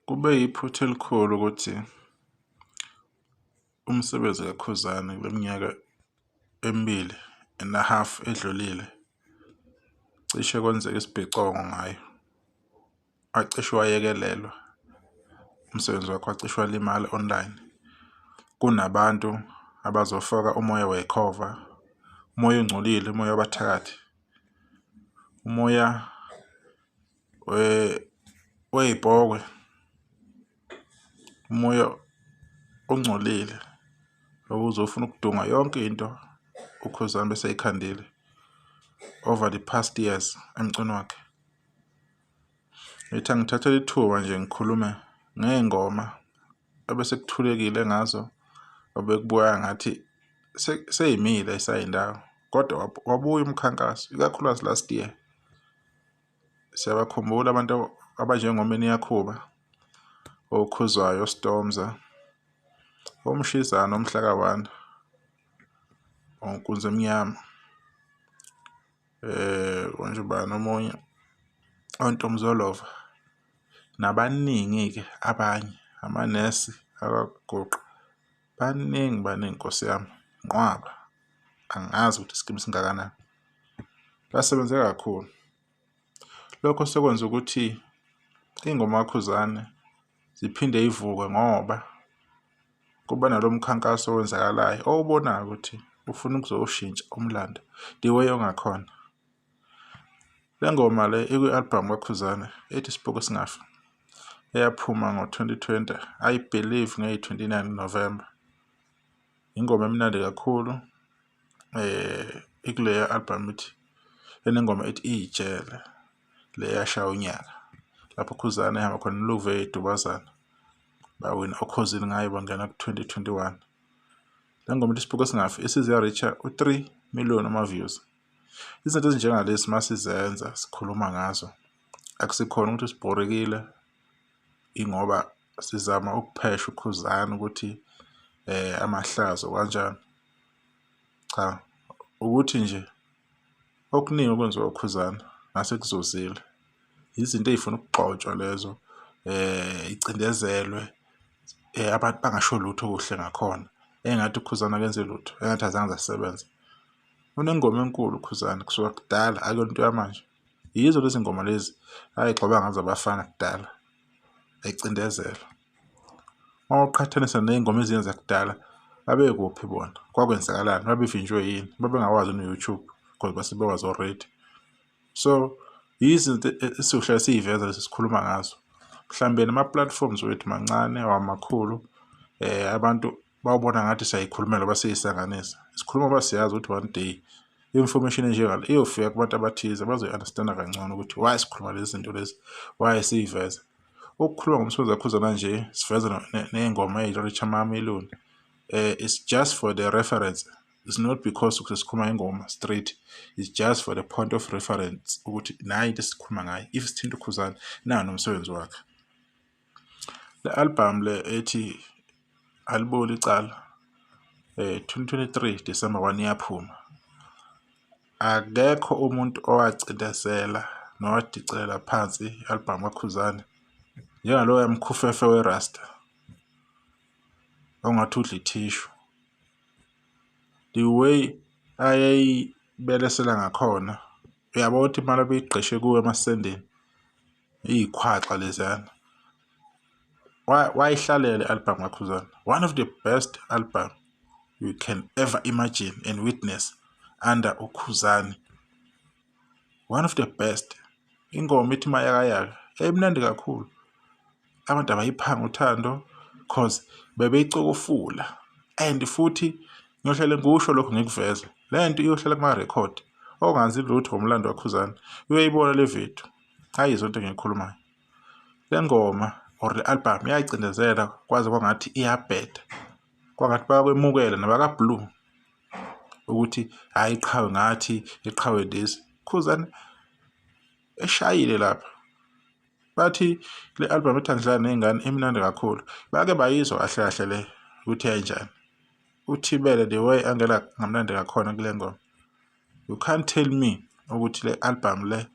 Kube yiphutha elikhulu ukuthi umsebenzi kaKhuzani leminyaka emibili and a half edlulile cishe kwenzeka isibhicongo ngayo. Wacishe wayekelelwa umsebenzi wakhe, wacishe walimala online. Kunabantu abazofaka umoya wekhova, umoya ongcolile, umoya wabathakathi, umoya wey'bhokwe, umoya ongcolile okuzofuna ukudunga yonke into uKhuzani bese eyikhandile over the past years emculo wakhe. Ngithi angithathele ithuba nje ngikhulume ngey'ngoma ebese kuthulekile ngazo, obekubukeka ngathi sey'mile ay'sayindawo, kodwa wabuya umkhankaso ikakhulukazi last year. Siyabakhumbula abantu abanjengomeni Yakhuba, oKhuzwayo, Stormza, oMshizana, oMhlaka-1, oNkunzi Emnyama, onjubani omunye, oNtomzolova, nabaningi-ke abanye amanesi akaguqa, baningi Nkosi yami, nqwaba, angazi ukuthi iskimi singakanani. Basebenze kakhulu. Lokho sekwenza ukuthi ingoma kaKhuzani ziphinde yivuke ngoba kuba nalo mkhankaso owenzakalayo owubonayo ukuthi ufuna ukuzowushintsha umlando the way ongakhona. Le ngoma le ikwi-album kaKhuzani ethi Isibuko Singafi, eyaphuma ngo-2020, I believe ngeyi-29 November. Ingoma emnandi kakhulu, ikuleya album ithi enengoma ethi Iy'jele, le yashaya unyaka lapho uKhuzani ehamba khona Luve Dubazana, bawina ukhozini ngayo bangena ku-2021. Le ngoma ethi Isibuko Singafi isize ya-reacha u-3 million ama-views. Izinto ezinjengalezi masizenza sikhuluma ngazo akusikhona ukuthi sibhorekile ingoba sizama ukuphesha uKhuzani ukuthi amahlazo kanjani. Cha, ukuthi nje okuningi okwenziwa uKhuzani nasekuzozile izinto ey'funa ukugxotshwa lezo, icindezelwe, abantu bangasho lutho okuhle ngakhona, engathi uKhuzani akenze lutho, engathi azange asebenze. Unengoma enkulu uKhuzani kusuka kudala, akuyona into yamanje. Yizo lezi ngoma lezi ayigxoba ngazo abafana kudala, ayicindezela. Uma uqhathanisa ney'ngoma ezinye zakudala, babekuphi bona? Kwakwenzakalani? Babevinjwe yini? Babengakwazi no-YouTube because basebekwazi already. So yizinto esizohlala siy'veza lezi sikhuluma ngazo. Mhlambe nama-platforms wethu mancane awamakhulu, abantu bawubona ngathi siyayikhulumela ngoba siyayihlanganisa. Sikhuluma ngoba siyazi ukuthi one day i-information enjengale iyofika kubantu abathize bazoyi-understand-a kangcono ukuthi why sikhuluma lezi zinto lezi, why siy'veza. Ukukhuluma ngomsebenzi kaKhuzani nje siveza ney'ngoma ey'reach ama-million, it's just for the reference. It's not because sikhuluma ingoma straight, it's just for the point of reference ukuthi nayi into esikhuluma ngayo, if sithinta uKhuzani nayo nomsebenzi wakhe. Le album le ethi Aliboli Icala, 2023 December 1 iyaphuma. Akekho umuntu owacindezela nowadicelela phansi i-album kaKhuzani njengalowo yamkhufefe we-Rasta ongathi udla ithishu. The way ayayibelesela ngakhona, uyabona ukuthi imali abeyigqishe kuwe emasendeni iy'khwaxa leziyana. Wayihlalela i-album kaKhuzani, one of the best album you can ever imagine and witness under uKhuzani. One of the best. Ingoma ithi Mayakayaka emnandi kakhulu. Abantu abayiphanga uthando cause bebeyicokofula, and futhi ngiyohlale ngikusho lokho ngikuveza. Le nto iyohlala kuma-record. Ongazi lutho ngomlando kaKhuzani uyoyibona le video. Ayizona into engiyikhulumayo. Le ngoma or le album iyayicindezela kwaze kwangathi iyabheda. Kwangathi bayakwemukela nabakaBlue ukuthi hayi iqhawe ngathi, iqhawe lezi. Khuzani eshayile lapha. Bathi le album ethi Angidlali Ney'ngane imnandi kakhulu. Bake bayizwa kahle kahle le ukuthi yayinjani. UThibele the way angela ngamnandi kakhona kule ngoma. You can't tell me ukuthi le album le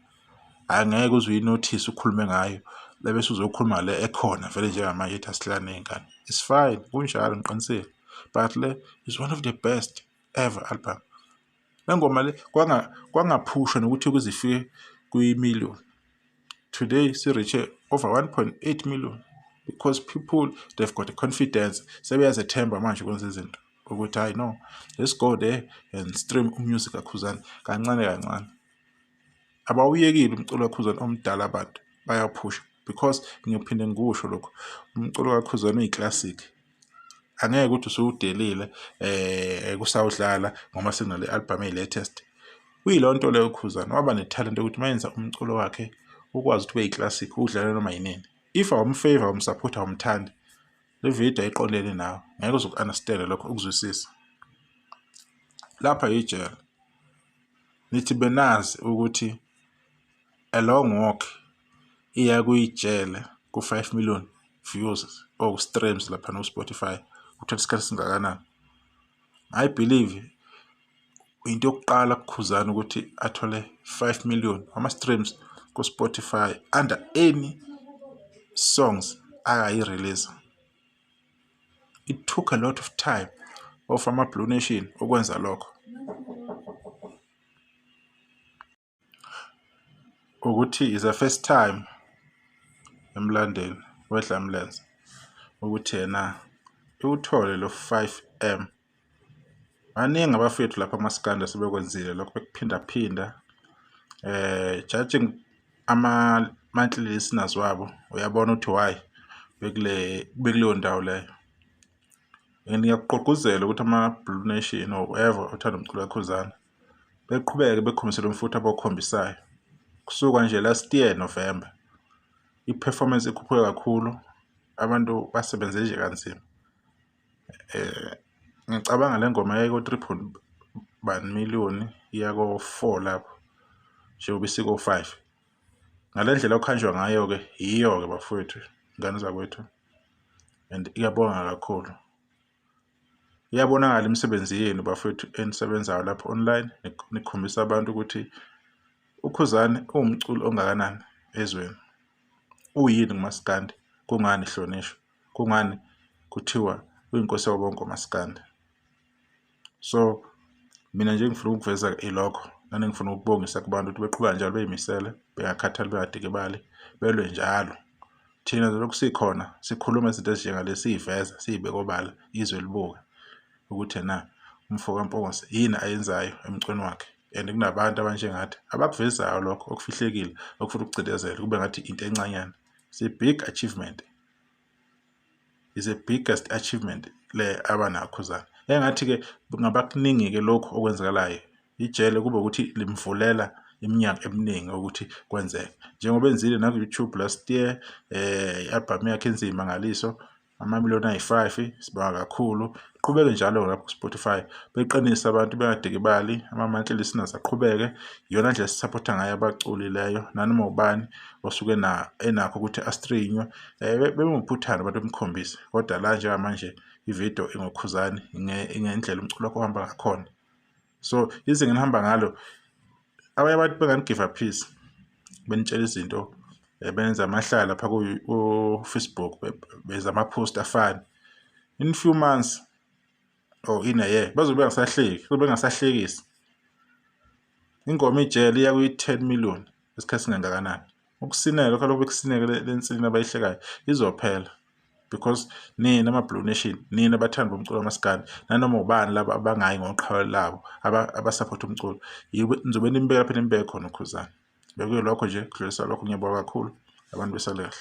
angeke uze uyinothise ukhulume ngayo bese uzokhuluma le ekhona vele njengamanje ethi asihlane ney'ngane. It's fine, kunjalo ngiqinisile, but le is one of the best ever album. Le ngoma le kwangaphushwa nokuthi kuze ifike kwi-million. Today si-reach over 1.8 million because people, they've got the confidence, sebeyazethemba manje ukwenza izinto ukuthi hayi no, let's go there and stream umusic kaKhuzani kancane kancane. Abawuyekile umculo kaKhuzani omdala abantu bayaphusha because ngiyophinde ngikusho lokho, umculo kaKhuzani uyi-classic. Angeke ukuthi usuwudelile kusawudlala ngoba senale album latest. Uyilo nto leyo uKhuzani waba netalent ukuthi mayenza umculo wakhe ukwazi ukuthi uyi-classic udlale noma yinini. If awumfavor awumsupport awumthandi, le video ayiqondene nawe ngeke uzuku-understand lokho ukuzwisisa. Lapha ijele nithi benazi ukuthi a long walk iya kuyijele ku-5 million views or streams lapha no Spotify uthatha isikhathi singakanani. I believe into yokuqala kuKhuzani ukuthi athole 5 million ama-streams ku Spotify under any songs akayi-release. It took a lot of time of ama-Blue Nation ukwenza lokho. Ukuthi is the first time emlandweni weDlamlenze ukuthi yena uthole lo 5M. Baningi abafethu lapha amaskanda sebekwenzile lokho bekuphindaphinda. Judging ama-monthly listeners wabo uyabona ukuthi why bekuleyo ndawo leyo. Ngiyakugqugquzela ukuthi ama-Blue Nation or whoever uthanda umculo kaKhuzani beqhubeke bekhombise lo mfutho abawukhombisayo. Kusuka nje last year November i-performance ikhuphuke kakhulu, abantu basebenze nje kanzima. Ngicabanga le ngoma yayiko 3.1 million iya ko-4 lapho njengoba isiko-5. Ngale ndlela okhanjwa ngayo-ke yiyo-ke bafowethu, ingane zakwethu, and iyabonga kakhulu. Iyabonakala imisebenzi yenu bafowethu enisebenzayo lapho online, nikhombisa abantu ukuthi uKhuzani uwumculo ongakanani ezweni. Uyini ngumaskandi, kungani hlonishwa, kungani kuthiwa uyinkosi yabo bonke amaskandi. So mina nje ngifuna ukuveza ilokho, nani ngifuna ukubongisa kubantu ukuthi beqhubeka njalo beyimisele, bengakhathali, bengadikibali, belwe njalo. Thina lokhu sikhona sikhuluma izinto ezinjengalezi, siyiveza, siyibeka obala, izwe libuke ukuthi na umfo kaMpungose yini ayenzayo emcweni wakhe. And kunabantu abanjengathi abakuvezayo lokho okufihlekile okufuna ukucindezela kube ngathi into encanyana. It's a big achievement. It's the biggest achievement le abanayo Khuzani. Engathi-ke ngabakuningi-ke lokhu okwenzakalayo. Ijele kube ukuthi limvulela iminyaka eminingi ukuthi kwenzeke. Njengoba enzile na ku-YouTube last year, i-album yakhe enzima ngaliso, ama-million ayi-5, sibonga kakhulu. Qhubeke njalo lapho ku-Spotify, beqinise abantu bengadikibali, ama-monthly listeners aqhubeke. Iyona nje sisupporta ngayo abaculi leyo, nanoma ubani osuke enakho ukuthi astrinywe, bebenguphuthana abantu bemkhombise. Kodwa la njengamanje ivideo ingoKhuzani ingendlela umculo wakhe ohamba ngakhona. So izinga engihamba ngalo, abanye abantu bengani-give a peace, benitshela izinto, benza amahlaya lapha ku-Facebook, benza ama-post afana. In few months or in a year bazobe bengasahlekisi. Ingoma ijele iya kuyi-10 million isikhathi singangakanani. Ukusineka lokho bekusineke lensini abayihlekayo izophela because nina ama-Blue Nation, nina abathanda bomculo wamaskandi, nanoma ubani laba abangayi ngoqhawe labo abasupport umculo, nizobe nimbeka lapha nimbeke khona uKhuzani. Bekuyilokho nje, kudlulisa lokho, ngiyabonga kakhulu abantu besale kahle.